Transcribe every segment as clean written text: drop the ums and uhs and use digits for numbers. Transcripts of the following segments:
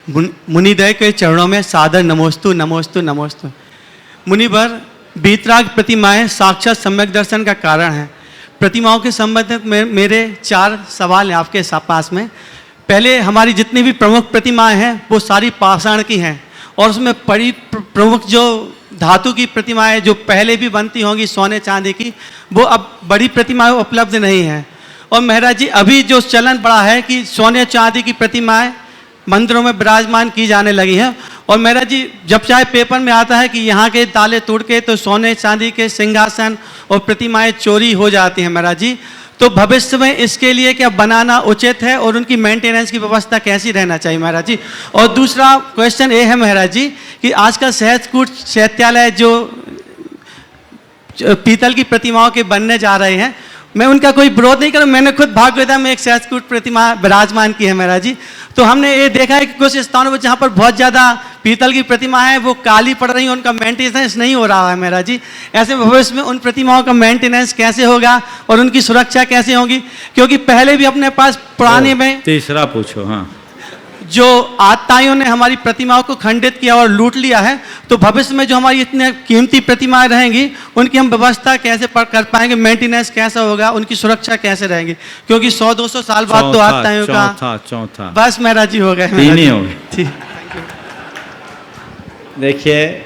मुनिदय के चरणों में सादर नमोस्तु नमोस्तु नमोस्तु। मुनिवर, वीतराग प्रतिमाएं साक्षात सम्यक दर्शन का कारण है। प्रतिमाओं के संबंध में मेरे 4 सवाल हैं आपके पास में। पहले, हमारी जितनी भी प्रमुख प्रतिमाएं हैं वो सारी पाषाण की हैं, और उसमें बड़ी प्रमुख जो धातु की प्रतिमाएं जो पहले भी बनती होंगी सोने चांदी की, वो अब बड़ी प्रतिमाएं उपलब्ध नहीं हैं। और महाराज जी, अभी जो चलन बड़ा है कि सोने चांदी की प्रतिमाएं मंदिरों में विराजमान की जाने लगी हैं। और महाराज जी, जब चाहे पेपर में आता है कि यहाँ के ताले तोड़ के तो सोने चांदी के सिंहासन और प्रतिमाएं चोरी हो जाती हैं महाराज जी। तो भविष्य में इसके लिए क्या बनाना उचित है और उनकी मेंटेनेंस की व्यवस्था कैसी रहना चाहिए महाराज जी? और दूसरा क्वेश्चन ये है महाराज जी कि आजकल सहजकूट शैत्यालय जो पीतल की प्रतिमाओं के बनने जा रहे हैं, मैं उनका कोई विरोध नहीं कर रहा, मैंने खुद भागवता में एक सहजकूट प्रतिमा विराजमान की है महाराज जी। तो हमने ये देखा है कि कुछ स्थानों पर जहाँ पर बहुत ज़्यादा पीतल की प्रतिमा है वो काली पड़ रही है, उनका मेंटेनेंस नहीं हो रहा है महाराज जी। ऐसे भविष्य में उन प्रतिमाओं का मेंटेनेंस कैसे होगा और उनकी सुरक्षा कैसे होगी? क्योंकि पहले भी अपने पास पुराने में तीसरा पूछो। हाँ, जो आताइयों ने हमारी प्रतिमाओं को खंडित किया और लूट लिया है, तो भविष्य में जो हमारी इतनी कीमती प्रतिमाएं रहेंगी उनकी हम व्यवस्था कैसे कर पाएंगे, मेंटेनेंस कैसा होगा, उनकी सुरक्षा कैसे रहेगी? क्योंकि 100-200 साल बाद तो आताइयों का चौथा बस महाराज जी हो गए, तीन ही हो गए। देखिए,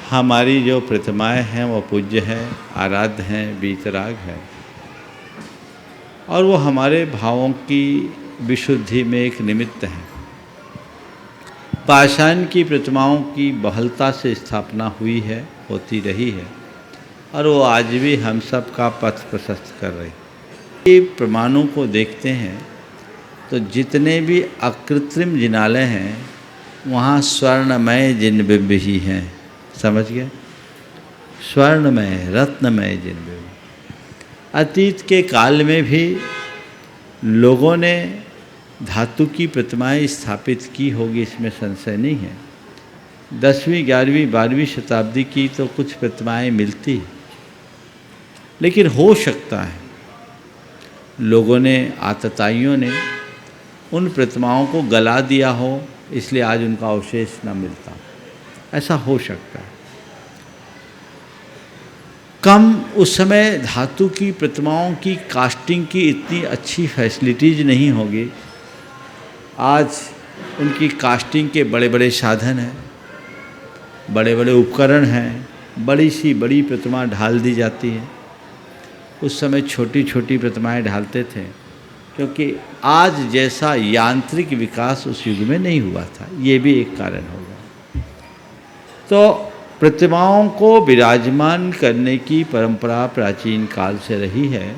हमारी जो प्रतिमाएं हैं वो पूज्य है, आराध्य हैं, वीतराग है, और वो हमारे भावों की विशुद्धि में एक निमित्त है। पाषाण की प्रतिमाओं की बहुलता से स्थापना हुई है, होती रही है, और वो आज भी हम सब का पथ प्रशस्त कर रही है। ये प्रमाणों को देखते हैं तो जितने भी अकृत्रिम जिनालय हैं वहाँ स्वर्णमय जिनबिंब ही हैं। समझ गए? स्वर्णमय, रत्नमय जिनबिंब। अतीत के काल में भी लोगों ने धातु की प्रतिमाएं स्थापित की होगी, इसमें संशय नहीं है। 10वीं, 11वीं, 12वीं शताब्दी की तो कुछ प्रतिमाएं मिलती हैं, लेकिन हो सकता है लोगों ने, आतताइयों ने उन प्रतिमाओं को गला दिया हो, इसलिए आज उनका अवशेष न मिलता। ऐसा हो सकता है। कम उस समय धातु की प्रतिमाओं की कास्टिंग की इतनी अच्छी फैसिलिटीज नहीं होगी। आज उनकी कास्टिंग के बड़े बड़े साधन हैं, बड़े बड़े उपकरण हैं, बड़ी सी बड़ी प्रतिमा ढाल दी जाती है। उस समय छोटी छोटी प्रतिमाएं ढालते थे, क्योंकि आज जैसा यांत्रिक विकास उस युग में नहीं हुआ था। ये भी एक कारण होगा। तो प्रतिमाओं को विराजमान करने की परंपरा प्राचीन काल से रही है,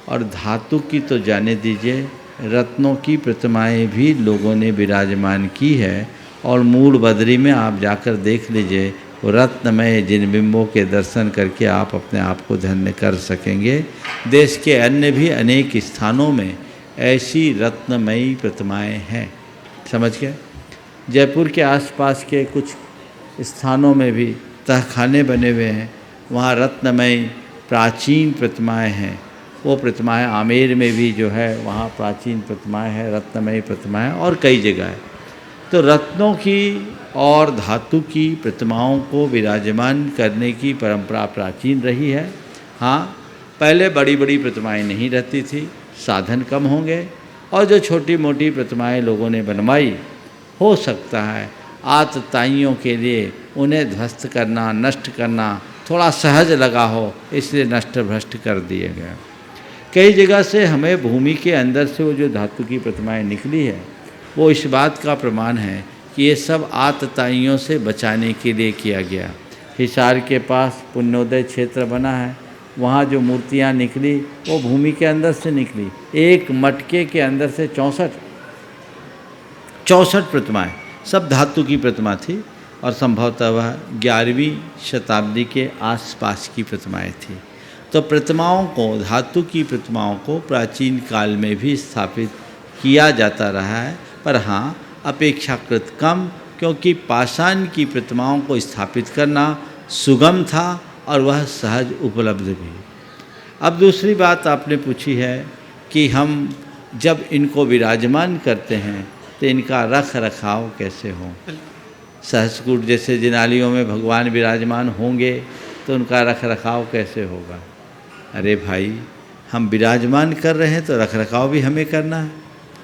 और धातु की तो जाने दीजिए, रत्नों की प्रतिमाएं भी लोगों ने विराजमान की है। और मूल बद्री में आप जाकर देख लीजिए, वो रत्नमय जिनबिंबों के दर्शन करके आप अपने आप को धन्य कर सकेंगे। देश के अन्य भी अनेक स्थानों में ऐसी रत्नमयी प्रतिमाएं हैं। समझ गए? जयपुर के आसपास के कुछ स्थानों में भी तहखाने बने हुए हैं, वहाँ रत्नमय प्राचीन प्रतिमाएं हैं। वो प्रतिमाएं आमेर में भी जो है वहाँ प्राचीन प्रतिमाएं हैं, रत्नमयी प्रतिमाएं, और कई जगह है। तो रत्नों की और धातु की प्रतिमाओं को विराजमान करने की परंपरा प्राचीन रही है। हाँ, पहले बड़ी बड़ी प्रतिमाएं नहीं रहती थी, साधन कम होंगे, और जो छोटी मोटी प्रतिमाएं लोगों ने बनवाई, हो सकता है आतताइयों के लिए उन्हें ध्वस्त करना, नष्ट करना थोड़ा सहज लगा हो, इसलिए नष्ट भ्रष्ट कर दिए गए। कई जगह से हमें भूमि के अंदर से वो जो धातु की प्रतिमाएं निकली है, वो इस बात का प्रमाण है कि ये सब आतताइयों से बचाने के लिए किया गया। हिसार के पास पुण्योदय क्षेत्र बना है, वहाँ जो मूर्तियाँ निकली वो भूमि के अंदर से निकली। एक मटके के अंदर से 64 प्रतिमाएं, सब धातु की प्रतिमा थी, और संभवतः वह 11वीं शताब्दी के आसपास की प्रतिमाएं थी। तो प्रतिमाओं को, धातु की प्रतिमाओं को प्राचीन काल में भी स्थापित किया जाता रहा है, पर हाँ अपेक्षाकृत कम, क्योंकि पाषाण की प्रतिमाओं को स्थापित करना सुगम था और वह सहज उपलब्ध भी। अब दूसरी बात आपने पूछी है कि हम जब इनको विराजमान करते हैं तो इनका रख रखाव कैसे हो। सहस्रकूट जैसे जिनालियों में भगवान विराजमान होंगे तो उनका रख रखाव कैसे होगा। अरे भाई, हम विराजमान कर रहे हैं तो रख रखाव भी हमें करना है,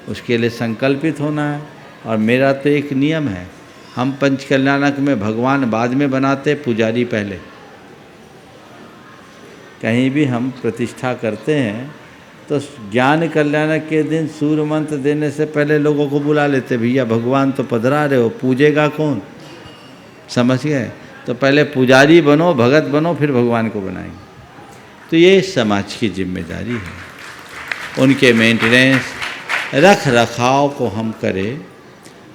उसके लिए संकल्पित होना है। और मेरा तो एक नियम है, हम पंचकल्याणक में भगवान बाद में बनाते, पुजारी पहले। कहीं भी हम प्रतिष्ठा करते हैं तो ज्ञान कल्याणक के दिन सूर्य मंत्र देने से पहले लोगों को बुला लेते, भैया भगवान तो पधरा रहे हो, पूजेगा कौन। समझ गए। तो पहले पुजारी बनो, भगत बनो, फिर भगवान को बनाएंगे। तो ये समाज की जिम्मेदारी है, उनके मेंटेनेंस रख रखाव को हम करें।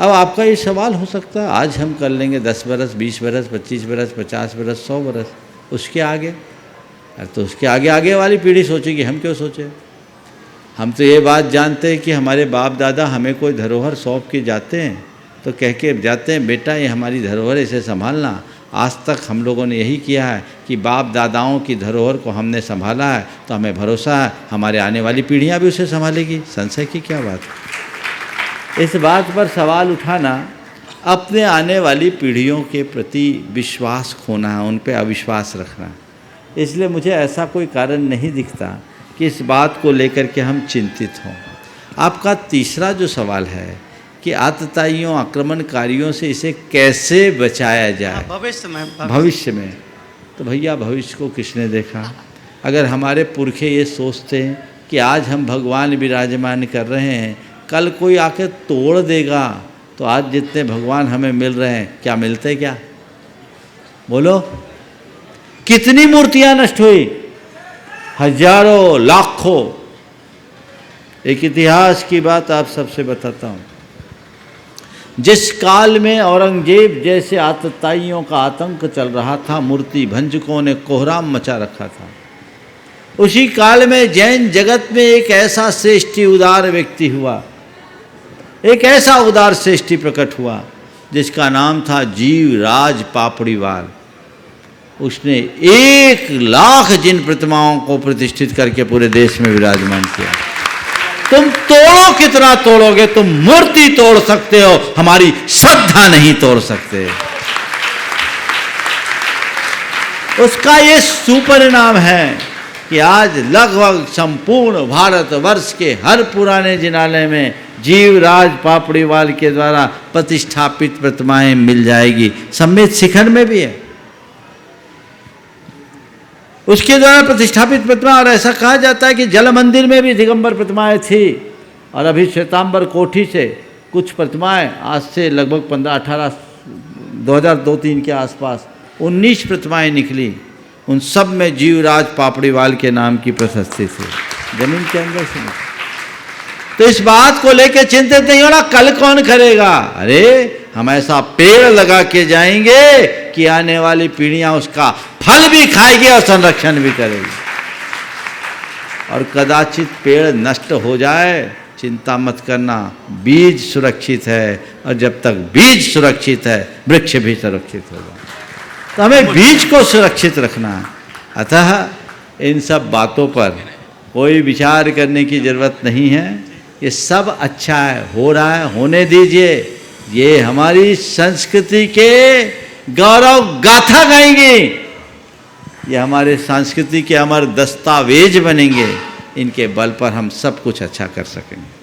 अब आपका ये सवाल हो सकता है, आज हम कर लेंगे 10 बरस, 20 बरस, 25 बरस, 50 बरस, 100 बरस, उसके आगे। अरे तो उसके आगे आगे वाली पीढ़ी सोचेगी, हम क्यों सोचें। हम तो ये बात जानते हैं कि हमारे बाप दादा हमें कोई धरोहर सौंप के जाते हैं तो कह के जाते हैं, बेटा ये हमारी धरोहर, इसे संभालना। आज तक हम लोगों ने यही किया है कि बाप दादाओं की धरोहर को हमने संभाला है, तो हमें भरोसा है हमारे आने वाली पीढ़ियां भी उसे संभालेगी। संशय की क्या बात है। इस बात पर सवाल उठाना अपने आने वाली पीढ़ियों के प्रति विश्वास खोना है, उन पर अविश्वास रखना है। इसलिए मुझे ऐसा कोई कारण नहीं दिखता कि इस बात को लेकर के हम चिंतित हों। आपका तीसरा जो सवाल है कि आतताइयों, आक्रमणकारियों से इसे कैसे बचाया जाए भविष्य में, तो भैया भविष्य को किसने देखा। अगर हमारे पुरखे ये सोचते हैं कि आज हम भगवान विराजमान कर रहे हैं, कल कोई आके तोड़ देगा, तो आज जितने भगवान हमें मिल रहे हैं, क्या मिलते क्या। बोलो, कितनी मूर्तियां नष्ट हुई, हजारों, लाखों। एक इतिहास की बात आप सबसे बताता हूँ। जिस काल में औरंगजेब जैसे आतताइयों का आतंक चल रहा था, मूर्ति भंजकों ने कोहराम मचा रखा था, उसी काल में जैन जगत में एक ऐसा श्रेष्ठी उदार व्यक्ति हुआ, एक ऐसा उदार श्रेष्ठी प्रकट हुआ जिसका नाम था जीवराज पापड़ीवाल। उसने 1,00,000 जिन प्रतिमाओं को प्रतिष्ठित करके पूरे देश में विराजमान किया। तुम तोड़ो कितना तोड़ोगे, तुम मूर्ति तोड़ सकते हो, हमारी श्रद्धा नहीं तोड़ सकते। उसका ये सुपरिणाम है कि आज लगभग संपूर्ण भारतवर्ष के हर पुराने जिनालय में जीवराज पापड़ीवाल के द्वारा प्रतिष्ठापित प्रतिमाएं मिल जाएगी। समेत शिखर में भी है उसके द्वारा प्रतिष्ठापित प्रतिमा। और ऐसा कहा जाता है कि जल मंदिर में भी दिगंबर प्रतिमाएं थी, और अभी श्वेतांबर कोठी से कुछ प्रतिमाएं, आज से लगभग 15-18 2002-3 के आसपास 19 प्रतिमाएं निकली। उन सब में जीवराज पापड़ीवाल के नाम की प्रशस्ति थी, जमीन के अंदर से। तो इस बात को लेकर चिंतित नहीं होना, कल कौन करेगा। अरे हम ऐसा पेड़ लगा के जाएंगे कि आने वाली पीढ़ियां उसका फल भी खाएगी और संरक्षण भी करेगी। और कदाचित पेड़ नष्ट हो जाए, चिंता मत करना, बीज सुरक्षित है, और जब तक बीज सुरक्षित है वृक्ष भी सुरक्षित होगा। तो हमें बीज को सुरक्षित रखना है। अतः इन सब बातों पर कोई विचार करने की जरूरत नहीं है। ये सब अच्छा है, हो रहा है, होने दीजिए। ये हमारी संस्कृति के गौरव गाथा गाएंगे, ये हमारे संस्कृति के अमर दस्तावेज बनेंगे। इनके बल पर हम सब कुछ अच्छा कर सकेंगे।